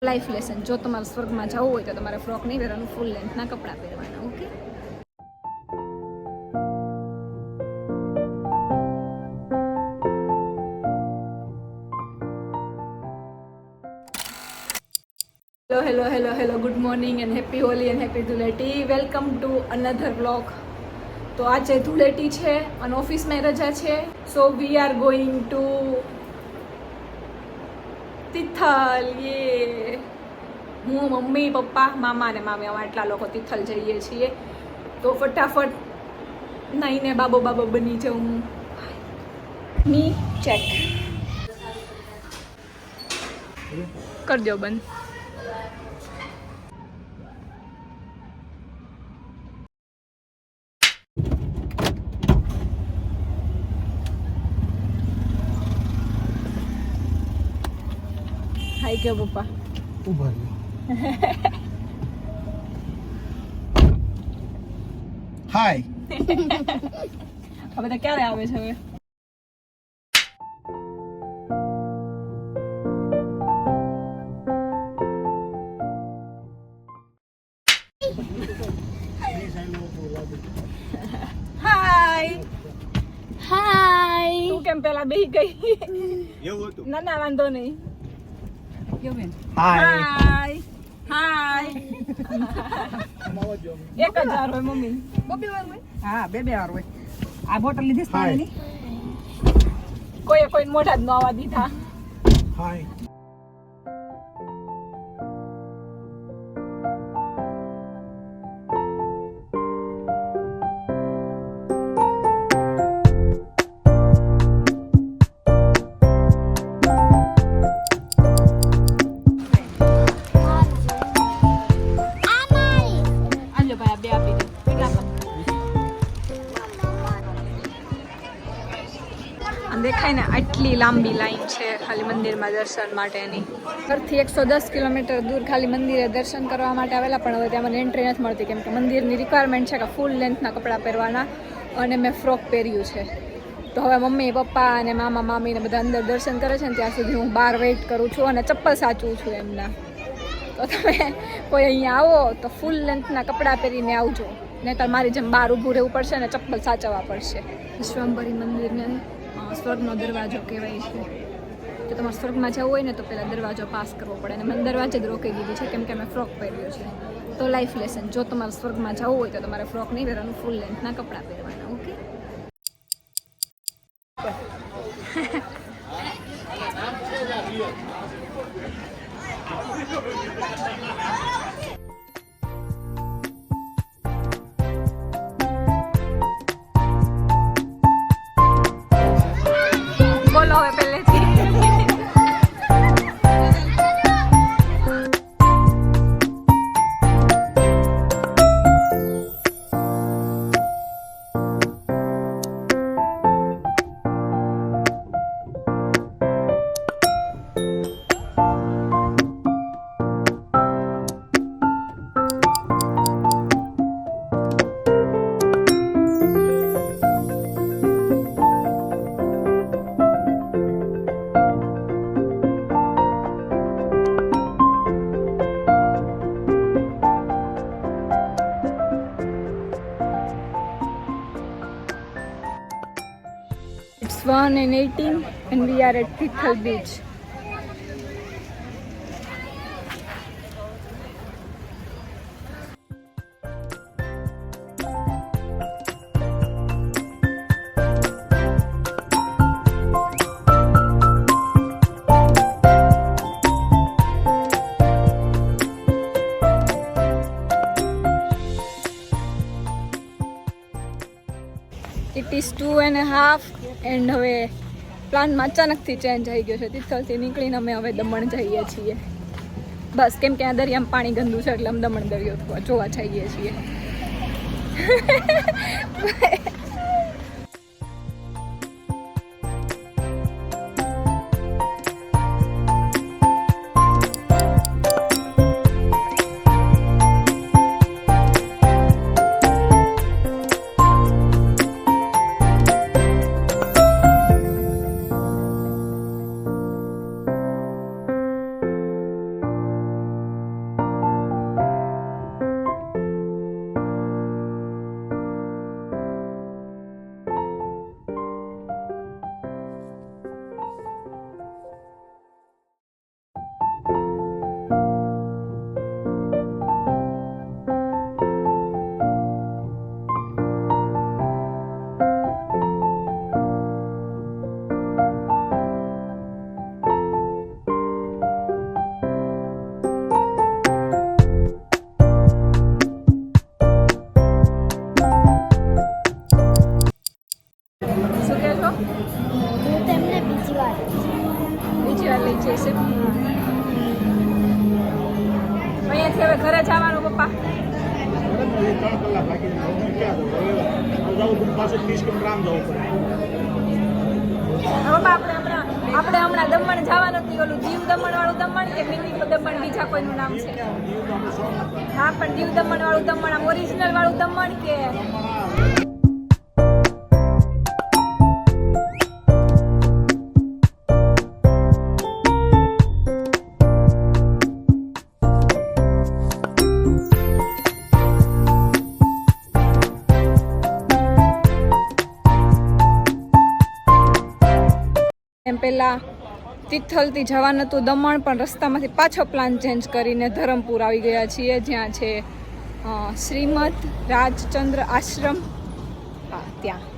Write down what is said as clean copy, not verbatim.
Life lesson, જો તમારે સ્વર્ગમાં જવું હોય તો તમારે ફ્રોક નહીં પહેરવાનું, ફૂલ લેન્થના કપડાં પહેરવાના. Okay. Hello good morning and happy Holi and happy Dhuleti. Welcome to another vlog. તો આજે ધૂળેટી છે અને ઓફિસમાં રજા છે, so we are going to Tithal. યે હું, મમ્મી, પપ્પા, મામા અને મામી, અમે આટલા લોકો તિથલ જઈએ છીએ. તો ફટાફટ નાઈને બાબો બની જાઉં. મી ચેક કરજો બંધ. હાય કે પપ્પા ઉભા હાય. હવે તો ક્યારે આવે છે? હવે હાય. તું કેમ પેલા બેહી ગઈ? એવું હતું? ના વાંધો નહીં. હાય. હાય. 1000 હોય મમ્મી. હા, બે વાર હોય. આ બોટલ લીધી છે પાણીની. કોઈ મોઢા જ ન આવવા દીધા. હાય. આજો ભાઈ, આ બે આપી દે. કેટલા પણ દેખાય ને, આટલી લાંબી લાઈન છે ખાલી મંદિરમાં દર્શન માટેની. ઘરથી 110 કિલોમીટર દૂર ખાલી મંદિરે દર્શન કરવા માટે આવેલા, પણ હવે ત્યાં મને એન્ટ્રી નથી મળતી કેમ કે મંદિરની રિક્વાયરમેન્ટ છે કે ફૂલ લેન્થના કપડાં પહેરવાના, અને મેં ફ્રોક પહેર્યું છે. તો હવે મમ્મી, પપ્પા અને મામા, મામી ને બધા અંદર દર્શન કરે છે ને ત્યાં સુધી હું બહાર વેઇટ કરું છું અને ચપ્પલ સાચવું છું એમના. તો તમે કોઈ અહીંયા આવો તો ફૂલ લેન્થના કપડાં પહેરીને આવજો, નહીંતર મારી જેમ બહાર ઊભું રહેવું પડશે ને ચપ્પલ સાચવવા પડશે. વિશ્વંભરી મંદિરને સ્વર્ગનો દરવાજો કહેવાય છે. જો તમારે સ્વર્ગમાં જવું હોય ને તો પહેલાં દરવાજો પાસ કરવો પડે, અને મને દરવાજે જ રોકી દીધી છે કેમ કે મેં ફ્રોક પહેર્યો છે. તો લાઈફ લેસન, જો તમારે સ્વર્ગમાં જવું હોય તો તમારે ફ્રોક નહીં પહેરવાનું, ફૂલ લેન્થના કપડાં પહેરવાના. ઓકે. બોલો હવે પહેલેથી. It's 1:18 and we are at Tithal Beach. It is 2:30 and હવે પ્લાનમાં અચાનકથી ચેન્જ આવી ગયો છે. તિથલથી નીકળીને અમે હવે દમણ જઈએ છીએ. બસ કેમ કે આ દરિયામાં પાણી ગંદુ છે એટલે અમે દમણ દરિયો જોવા જઈએ છીએ. જશે અહીંયાથી હવે ઘરે જવાનું પપ્પા. 3 કલાક લાગી ક્યાં જવું પાસે 30 કિલોમીટર આમ જવું પડે. પપ્પા આપણે હમણાં દમણ જવાનું હતું, ઓલું દીવ દમણ વાળું દમણ કે મિની દમણ બીજા કોઈનું નામ છે? હા પણ દીવ દમણ વાળું દમણ આમ ઓરિજિનલ વાળું દમણ કે એમ પહેલાં તિથલથી જવાનું હતું દમણ, પણ રસ્તામાંથી પાછો પ્લાન ચેન્જ કરીને ધરમપુર આવી ગયા છીએ, જ્યાં છે શ્રીમદ રાજચંદ્ર આશ્રમ. હા ત્યાં